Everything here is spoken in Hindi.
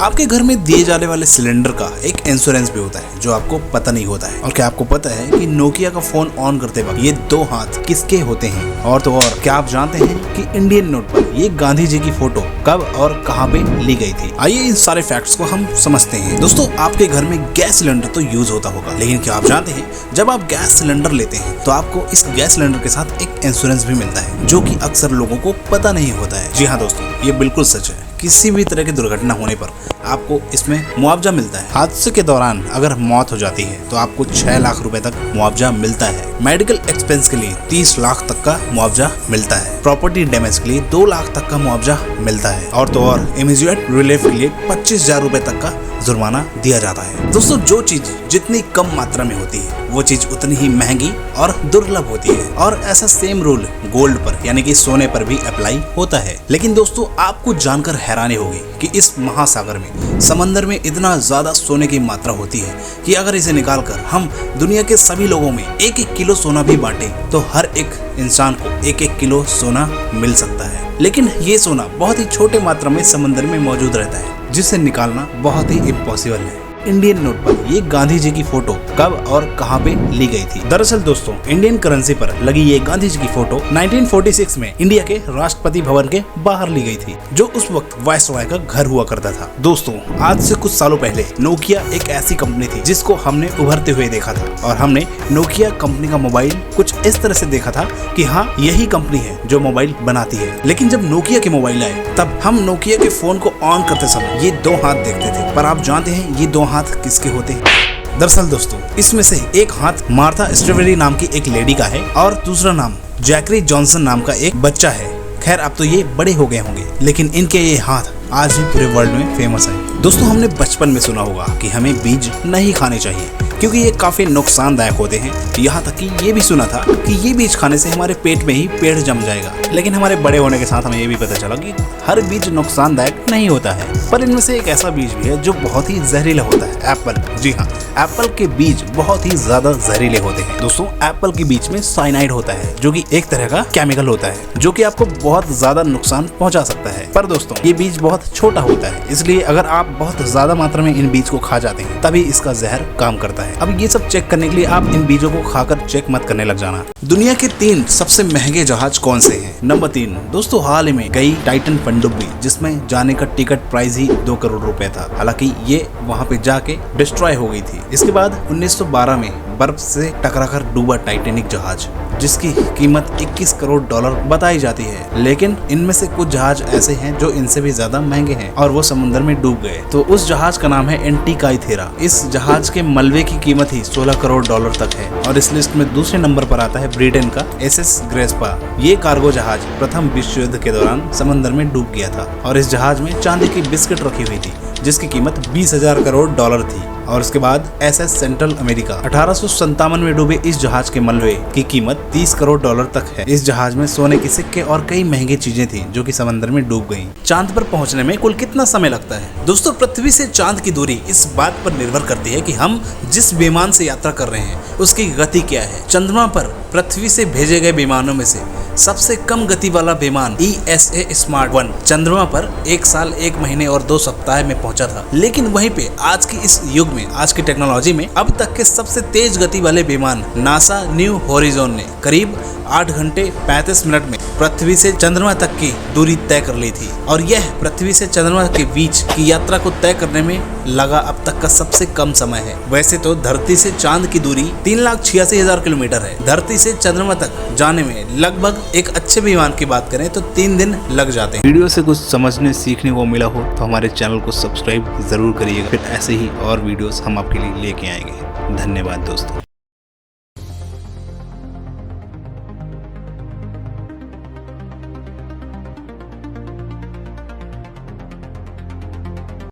आपके घर में दिए जाने वाले सिलेंडर का एक इंश्योरेंस भी होता है जो आपको पता नहीं होता है। और क्या आपको पता है कि नोकिया का फोन ऑन करते वक्त ये 2 हाथ किसके होते हैं? और तो और क्या आप जानते हैं कि इंडियन नोट पर ये गांधी जी की फोटो कब और कहां पे ली गई थी? आइए इन सारे फैक्ट्स को हम समझते हैं। दोस्तों, आपके घर में गैस सिलेंडर तो यूज होता होगा, लेकिन क्या आप जानते हैं जब आप गैस सिलेंडर लेते हैं तो आपको इस गैस सिलेंडर के साथ एक इंश्योरेंस भी मिलता है जो कि अक्सर लोगों को पता नहीं होता है। जी हाँ दोस्तों, ये बिल्कुल सच है। किसी भी तरह की दुर्घटना होने पर आपको इसमें मुआवजा मिलता है। हादसे के दौरान अगर मौत हो जाती है तो आपको 6 लाख रुपए तक मुआवजा मिलता है। मेडिकल एक्सपेंस के लिए 30 लाख तक का मुआवजा मिलता है। प्रॉपर्टी डैमेज के लिए 2 लाख तक का मुआवजा मिलता है। और तो और इमीडिएट रिलीफ के लिए 25,000 रुपए तक का जुर्माना दिया जाता है। दोस्तों, जो चीज जितनी कम मात्रा में होती है वो चीज उतनी ही महंगी और दुर्लभ होती है। और ऐसा सेम रूल गोल्ड पर यानी कि सोने पर भी अप्लाई होता है। लेकिन दोस्तों, आपको जानकर हैरानी होगी कि इस महासागर में, समंदर में इतना ज्यादा सोने की मात्रा होती है कि अगर इसे निकालकर हम दुनिया के सभी लोगों में 1-1 किलो सोना भी बांटे तो हर एक इंसान को 1-1 किलो सोना मिल सकता है। लेकिन ये सोना बहुत ही छोटे मात्रा में समंदर में मौजूद रहता है, जिसे निकालना बहुत ही इम्पॉसिबल है। इंडियन नोट पर ये गांधी जी की फोटो कब और कहां पे ली गई थी? दरअसल दोस्तों, इंडियन करेंसी पर लगी ये गांधी जी की फोटो 1946 में इंडिया के राष्ट्रपति भवन के बाहर ली गई थी, जो उस वक्त वायसरॉय का घर हुआ करता था। दोस्तों, आज से कुछ सालों पहले नोकिया एक ऐसी कंपनी थी जिसको हमने उभरते हुए देखा था और हमने नोकिया कंपनी का मोबाइल कुछ इस तरह से देखा था कि हाँ, यही कंपनी है जो मोबाइल बनाती है। लेकिन जब नोकिया के मोबाइल आए तब हम नोकिया के फोन को ऑन करते समय ये 2 हाथ देखते थे। पर आप जानते हैं ये 2 हाथ किसके होते हैं? दरअसल दोस्तों, इसमें से एक हाथ मार्था स्ट्रॉबेरी नाम की एक लेडी का है और दूसरा नाम जैकरी जॉनसन नाम का एक बच्चा है। खैर, अब तो ये बड़े हो गए होंगे, लेकिन इनके ये हाथ आज भी पूरे वर्ल्ड में फेमस है। दोस्तों, हमने बचपन में सुना होगा कि हमें बीज नहीं खाने चाहिए क्योंकि ये काफी नुकसानदायक होते हैं। यहाँ तक कि ये भी सुना था कि ये बीज खाने से हमारे पेट में ही पेड़ जम जाएगा। लेकिन हमारे बड़े होने के साथ हमें ये भी पता चला कि हर बीज नुकसानदायक नहीं होता है। पर इनमें से एक ऐसा बीज भी है जो बहुत ही जहरीला होता है, एप्पल। जी हाँ, एप्पल के बीज बहुत ही ज्यादा जहरीले होते हैं। दोस्तों, एप्पल के बीज में साइनाइड होता है जो कि एक तरह का केमिकल होता है जो कि आपको बहुत ज्यादा नुकसान पहुंचा सकता है। पर दोस्तों, ये बीज बहुत छोटा होता है, इसलिए अगर आप बहुत ज्यादा मात्रा में इन बीज को खा जाते हैं तभी इसका जहर काम करता है। अब ये सब चेक करने के लिए आप इन बीजों को खाकर चेक मत करने लग जाना। दुनिया के 3 सबसे महंगे जहाज कौन से हैं? नंबर 3 दोस्तों, हाल ही में गई टाइटन पनडुब्बी, जिसमें जाने का टिकट प्राइस ही 2 करोड़ रुपए था। हालांकि ये वहां पे जाके डिस्ट्रॉय हो गई थी। इसके बाद 1912 में बर्फ से टकराकर डूबा टाइटैनिक जहाज, जिसकी कीमत 21 करोड़ डॉलर बताई जाती है। लेकिन इनमें से कुछ जहाज ऐसे हैं जो इनसे भी ज्यादा महंगे हैं और वो समुद्र में डूब गए। तो उस जहाज का नाम है एंटिकाइथेरा। इस जहाज के मलबे की कीमत ही 16 करोड़ डॉलर तक है। और इस लिस्ट में दूसरे नंबर पर आता है ब्रिटेन का एसएस ग्रेस्पा। ये कार्गो जहाज प्रथम विश्व युद्ध के दौरान समंदर में डूब गया था और इस जहाज में चांदी की बिस्किट रखी हुई थी जिसकी कीमत 20,000 करोड़ डॉलर थी। और उसके बाद एसएस सेंट्रल अमेरिका 1857 में डूबे इस जहाज के मलबे की कीमत 30 करोड़ डॉलर तक है। इस जहाज में सोने के सिक्के और कई महंगी चीजें थी जो कि समंदर में डूब गईं। चांद पर पहुंचने में कुल कितना समय लगता है? दोस्तों, पृथ्वी से चांद की दूरी इस बात पर निर्भर करती है कि हम जिस विमान से यात्रा कर रहे हैं उसकी गति क्या है। चंद्रमा पर पृथ्वी से भेजे गए विमानों में से सबसे कम गति वाला विमान ESA स्मार्ट 1 चंद्रमा पर 1 साल 1 महीने और 2 सप्ताह में पहुंचा था। लेकिन वहीं पे आज की इस युग में, आज की टेक्नोलॉजी में अब तक के सबसे तेज गति वाले विमान नासा न्यू होरिजोन ने करीब 8 घंटे 35 मिनट में पृथ्वी से चंद्रमा तक की दूरी तय कर ली थी। और यह पृथ्वी से चंद्रमा के बीच की यात्रा को तय करने में लगा अब तक का सबसे कम समय है। वैसे तो धरती से चांद की दूरी 3,86,000 किलोमीटर है। धरती से चंद्रमा तक जाने में लगभग एक अच्छे विमान की बात करें तो 3 दिन लग जाते हैं। वीडियो से कुछ समझने सीखने को मिला हो तो हमारे चैनल को सब्सक्राइब जरूर करिएगा। फिर ऐसे ही और वीडियोस हम आपके लिए लेके आएंगे। धन्यवाद दोस्तों।